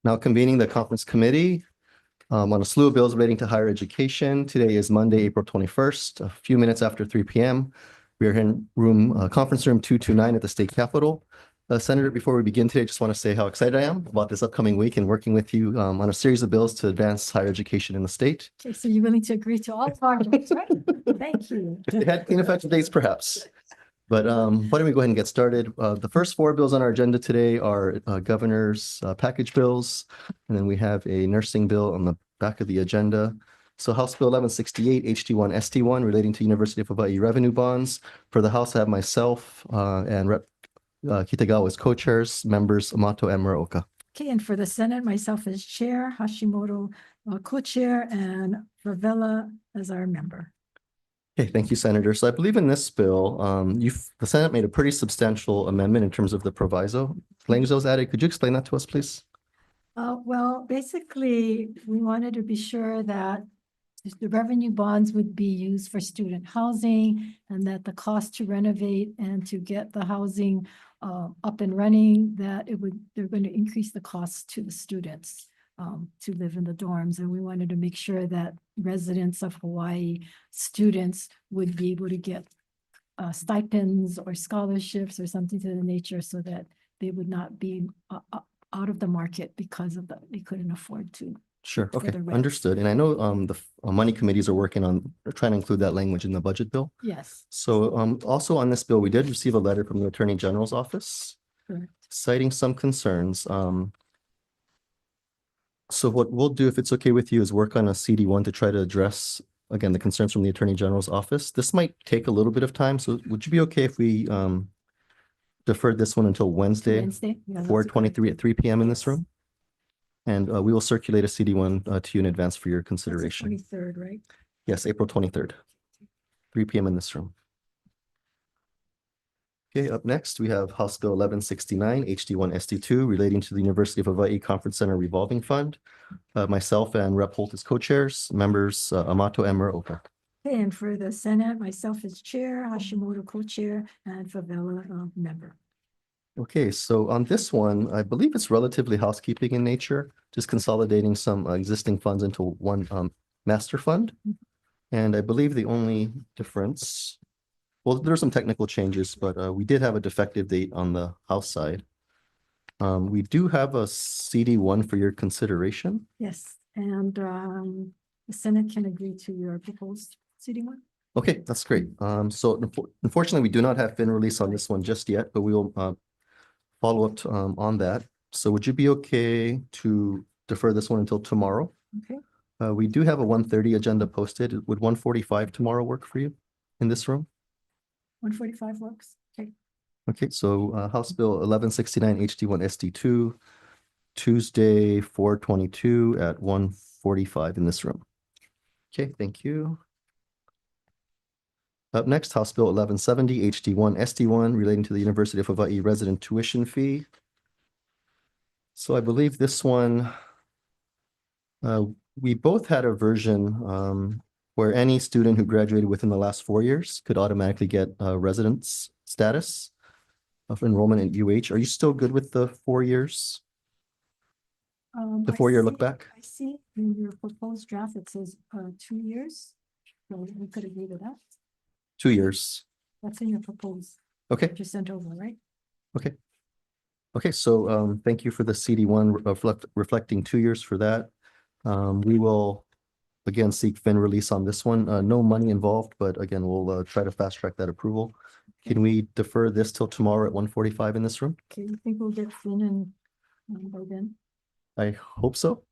Now convening the conference committee on a slew of bills relating to higher education. Today is Monday, April 21st, a few minutes after 3 p.m. We are in conference room 229 at the state capitol. Senator, before we begin today, I just want to say how excited I am about this upcoming week and working with you on a series of bills to advance higher education in the state. Okay, so you're willing to agree to all projects, right? Thank you. If they had clean effective dates, perhaps. But why don't we go ahead and get started? The first four bills on our agenda today are governor's package bills, and then we have a nursing bill on the back of the agenda. So House Bill 1168, HD1, ST1, relating to University of Hawaii revenue bonds. For the House, I have myself and Rep. Kitagawa as co-chairs, members Amato and Muraoka. Okay, and for the Senate, myself as chair, Hashimoto co-chair, and Favela as our member. Okay, thank you, Senator. So I believe in this bill, the Senate made a pretty substantial amendment in terms of the proviso language that was added. Could you explain that to us, please? Well, basically, we wanted to be sure that the revenue bonds would be used for student housing and that the cost to renovate and to get the housing up and running, that they're going to increase the costs to the students to live in the dorms. And we wanted to make sure that residents of Hawaii, students, would be able to get stipends or scholarships or something to the nature so that they would not be out of the market because of they couldn't afford to. Sure. Okay. Understood. And I know the money committees are working on trying to include that language in the budget bill. Yes. So also on this bill, we did receive a letter from the Attorney General's office citing some concerns. So what we'll do, if it's okay with you, is work on a CD1 to try to address, again, the concerns from the Attorney General's office. This might take a little bit of time. So would you be okay if we deferred this one until Wednesday, yeah, 4/23 at 3 p.m. in this room? And we will circulate a CD1 to you in advance for your consideration. 23rd, right? Yes, April 23rd, 3 p.m. in this room. Okay, up next, we have House Bill 1169, HD1, SD2, relating to the University of Hawaii Conference Center Revolving Fund. Myself and Rep. Holt as co-chairs, members Amato and Muraoka. Okay, and for the Senate, myself as chair, Hashimoto co-chair, and Favela member. Okay, so on this one, I believe it's relatively housekeeping in nature, just consolidating some existing funds into one master fund. And I believe the only difference, well, there's some technical changes, but we did have a defective date on the House side. We do have a CD1 for your consideration. Yes, and the Senate can agree to your proposed CD1. Okay, that's great. So unfortunately, we do not have fin release on this one just yet, but we will follow up on that. So would you be okay to defer this one until tomorrow? Okay. We do have a 1:30 agenda posted. Would 1:45 tomorrow work for you in this room? 1:45 works. Okay. Okay, so House Bill 1169 HD1 SD2, Tuesday 4/22 at 1:45 in this room. Okay, thank you. Up next, House Bill 1170 HD1 SD1 relating to the University of Hawaii resident tuition fee. So I believe this one, we both had a version where any student who graduated within the last 4 years could automatically get residence status of enrollment in UH. Are you still good with the 4 years? The 4-year look back? I see in your proposed draft, it says 2 years. So we could agree to that. 2 years. That's in your proposed. Okay. Just sent over, right? Okay. Okay, so thank you for the CD1 reflecting 2 years for that. We will again seek fin release on this one. No money involved, but again, we'll try to fast track that approval. Okay. Can we defer this till tomorrow at 1:45 in this room? Okay, you think we'll get fin and by then? I hope so.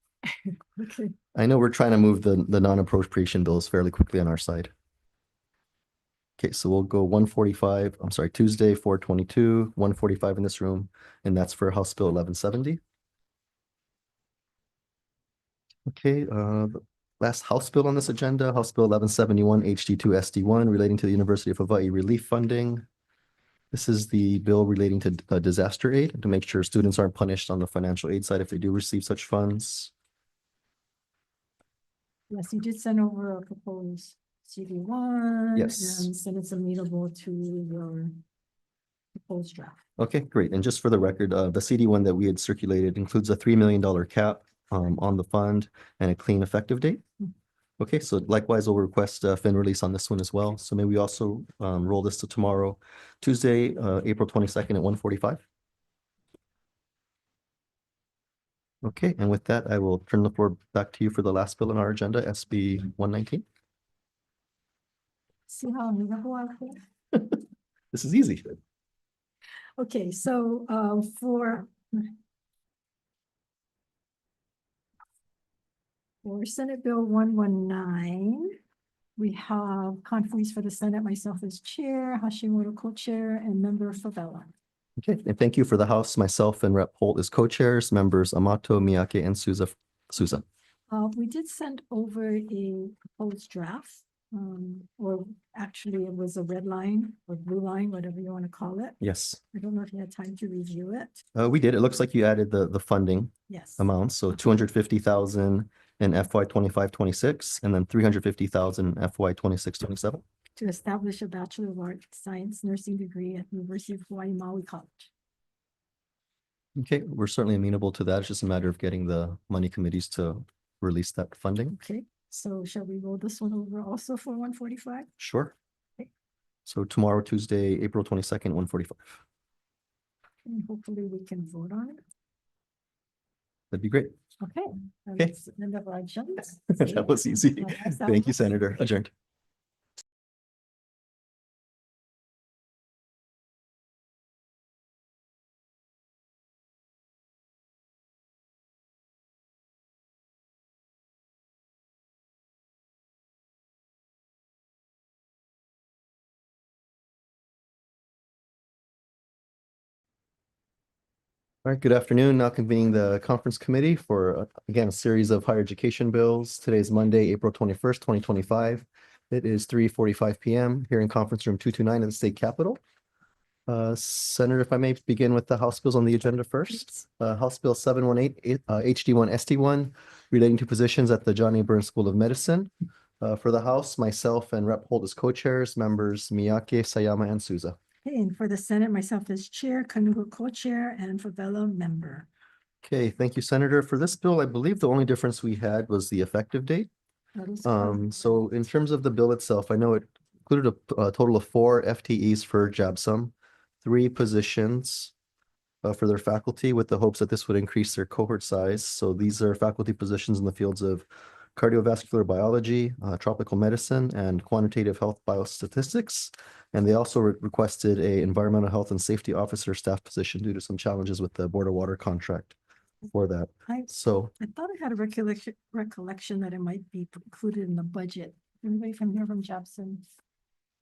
Okay. I know we're trying to move the non-appropriation bills fairly quickly on our side. Okay, so we'll go 1:45, I'm sorry, Tuesday, 4/22, 1:45 in this room, and that's for House Bill 1170. Okay, the last House Bill on this agenda, House Bill 1171, HD2 SD1, relating to the University of Hawaii relief funding. This is the bill relating to disaster aid to make sure students aren't punished on the financial aid side if they do receive such funds. Yes, you did send over a proposed CD1. Yes. And Senate's amenable to your proposed draft. Okay, great. And just for the record, the CD one that we had circulated includes a $3 million cap on the fund and a clean effective date. Okay, so likewise, we'll request a fin release on this one as well. So may we also roll this to tomorrow, Tuesday, April 22nd at 1:45. Okay, and with that, I will turn the floor back to you for the last bill on our agenda, SB 119. See how amenable I feel? This is easy. Okay, so for Senate Bill 119, we have conferees for the Senate, myself as chair, Hashimoto co-chair, and member Favela. Okay, and thank you for the House, myself and Rep. Holt as co-chairs, members Amato, Miyake, and Souza. We did send over a proposed draft, or actually it was a red line or blue line, whatever you want to call it. Yes, I don't know if you had time to review it. we did. It looks like you added the funding Yes. amounts, so 250,000 in FY 25-26, and then 350,000 FY 26-27. To establish a Bachelor of Arts Science nursing degree at the University of Hawaii Maui College. Okay, we're certainly amenable to that. It's just a matter of getting the money committees to release that funding. Okay, so shall we roll this one over also for 145? Sure. Okay. So tomorrow, Tuesday, April 22nd, 1:45. And hopefully we can vote on it. That'd be great. Okay. Okay. That's the end of our agenda. That was easy. Thank you, Senator. Adjourned. All right, good afternoon. Now convening the conference committee for, again, a series of higher education bills. Today is Monday, April 21st, 2025. It is 3:45 p.m. here in conference room 229 at the State Capitol. Senator, if I may begin with the House bills on the agenda first. House Bill 718, HD1, SD1, relating to positions at the John A. Burns School of Medicine. For the House, myself and Rep. Holt as co-chairs, members Miyake, Sayama, and Souza. Okay, and for the Senate, myself as chair, Kanuga co-chair, and Favela member. Okay, thank you, Senator. For this bill, I believe the only difference we had was the effective date. That is correct. So in terms of the bill itself, I know it included a total of 4 FTEs for JABSOM, 3 positions for their faculty, with the hopes that this would increase their cohort size. So these are faculty positions in the fields of cardiovascular biology, tropical medicine, and quantitative health biostatistics. And they also requested a environmental health and safety officer staff position due to some challenges with the Board of Water contract for that. I So thought I had a recollection that it might be included in the budget. Anybody from here from Jepson?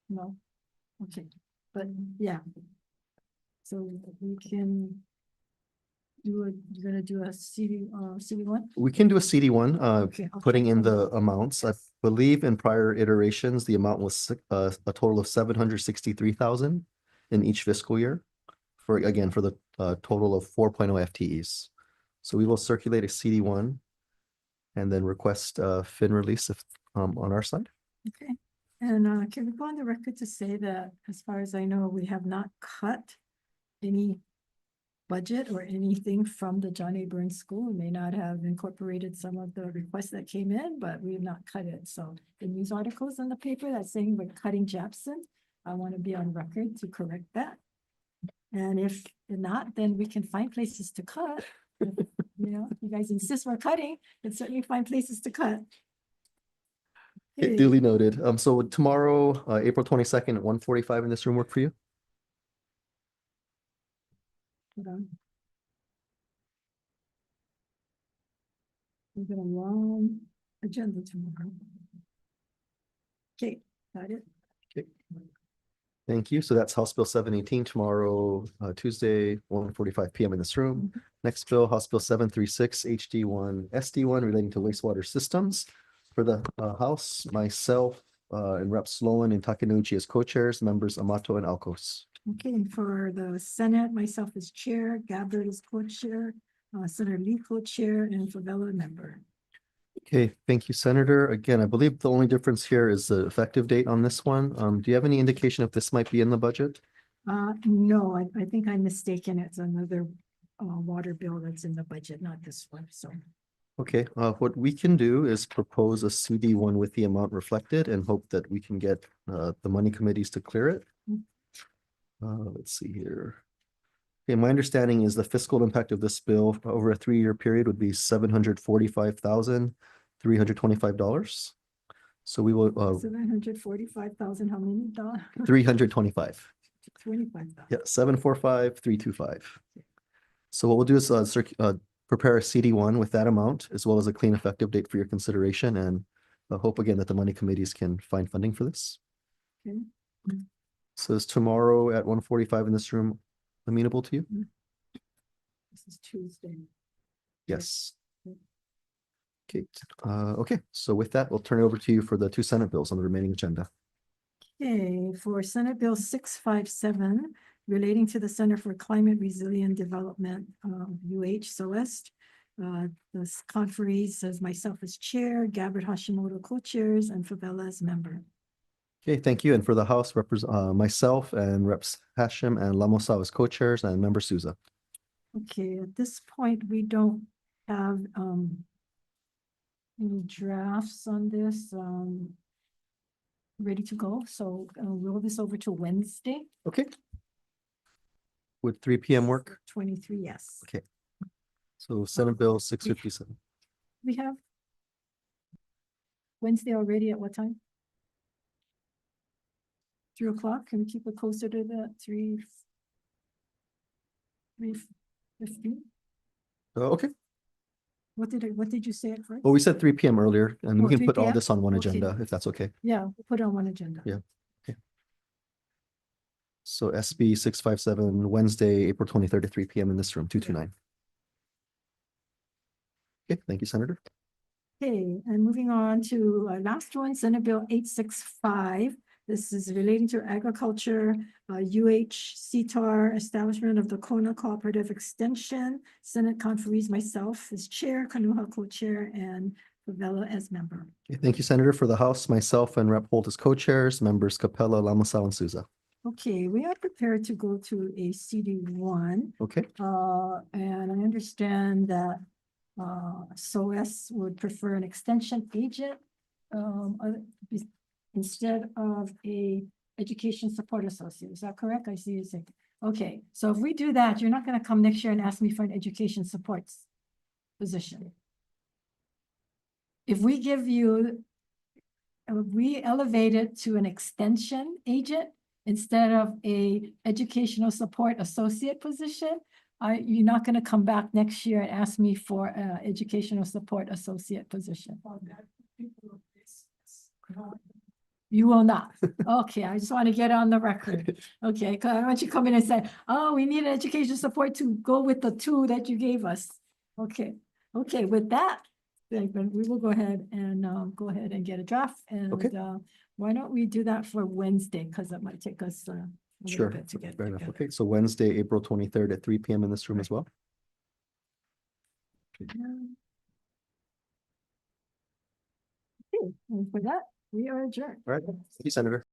No? Okay, but yeah. So we can you're gonna do a CD1? we can do a CD1, Okay, I'll putting check in on the that. amounts. I believe in prior iterations, the amount was a total of 763,000 in each fiscal year for the total of 4.0 FTEs. So we will circulate a CD1 and then request fin release if on our side. Okay, and can we go on the record to say that, as far as I know, we have not cut any budget or anything from the John A. Burns School? We may not have incorporated some of the requests that came in, but we have not cut it. So the news articles in the paper that's saying we're cutting Jepson, I want to be on record to correct that. And if not, then we can find places to cut. If, if you guys insist we're cutting, then certainly find places to cut. Okay, duly noted. So tomorrow, April 22nd at 1:45 in this room work for you? Hold on. We've got a long agenda tomorrow. Okay, got it. Okay. Thank you. So that's House Bill 718 tomorrow, Tuesday, 1:45 p.m. in this room. Next bill, House Bill 736, HD1, SD1 relating to wastewater systems. For the House, myself and Rep. Sloan and Takenouchi as co-chairs, members Amato and Alcos. Okay, and for the Senate, myself as chair, Gabbard is co-chair, Senator Lee co-chair, and Favela member. Okay, thank you, Senator. Again, I believe the only difference here is the effective date on this one. Do you have any indication if this might be in the budget? No, I think I'm mistaken. It's another water bill that's in the budget, not this one, so. Okay, what we can do is propose a CD one with the amount reflected and hope that we can get the money committees to clear it. Let's see here. Okay, my understanding is the fiscal impact of this bill over a 3-year period would be $745,325. So we will 745,000, how many dollars? 325. 25,000. Yeah, 745,325. So what we'll do is prepare a CD one with that amount as well as a clean effective date for your consideration, and I hope again that the money committees can find funding for this. Okay. So is tomorrow at 1:45 in this room amenable to you? This is Tuesday. Yes. Yep. Okay, okay, so with that, we'll turn it over to you for the 2 Senate bills on the remaining agenda. Okay, for Senate Bill 657, relating to the Center for Climate Resilient Development, UH-SOEST. This conferees says myself as chair, Gabbard Hashimoto co-chairs, and Favela as member. Okay, thank you. And for the House, myself and Reps Hashem and Lamosa as co-chairs and Member Souza. Okay, at this point, we don't have any drafts on this ready to go, so roll this over to Wednesday. Okay. Would 3 p.m. work? 23, yes. Okay. So Senate Bill 657. We have Wednesday already at what time? 3:00? Can we keep it closer to the 3:15? Okay. What did you say at first? Well, we said 3 p.m. earlier, and we Oh, can 3 put all p.m.? this on one Okay. agenda if that's okay. Yeah, we'll put it on one agenda. Yeah. Okay. So SB 657, Wednesday, April 23rd at 3 p.m. in this room, 229. Okay, thank you, Senator. Okay, and moving on to last one, Senate Bill 865. This is relating to agriculture, UH-CTAR, establishment of the Kona Cooperative Extension. Senate conferees myself as chair, Kanuha co-chair, and Favela as member. Okay, thank you, Senator. For the House, myself and Rep. Holt as co-chairs, members Capella, Lamasau, and Souza. Okay, we are prepared to go to a CD1. Okay, And I understand that SOS would prefer an extension agent instead of a education support associate. Is that correct? I see you saying. Okay, so if we do that, you're not going to come next year and ask me for an education supports position. If we give you, we elevate it to an extension agent instead of a educational support associate position, you're not going to come back next year and ask me for an educational support associate position. You will not. Okay, I just want to get on the record. Okay, because I want you to come in and say, oh, we need an education support to go with the 2 that you gave us. Okay, okay, with that, then we will go ahead and get a draft. And Okay. Why don't we do that for Wednesday? Because it might take us a sure. little bit to get Fair enough. together. Okay, so Wednesday, April 23rd at 3 p.m. in this room as well. Okay, and for that, we are adjourned. All right. Thank you, Senator.